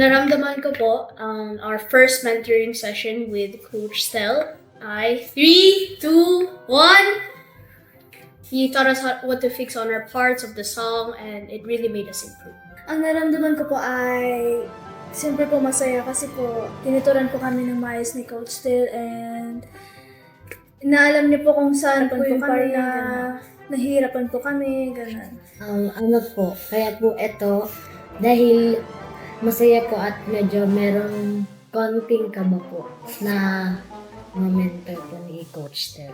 naramdaman ko po, our first mentoring session with Coach Stel ay 3, 2, 1. He taught us what to fix on our parts of the song and it really made us improve. Ang naramdaman ko po ay siyempre po masaya kasi po tinuturan po kami ng maayos ni Coach Till and inaalam niyo po kung saan po yung part na nahihirapan po kami, gano'n. Ano po, kaya po ito, dahil masaya po at medyo merong konting kaba po na momentum po ni Coach Ter.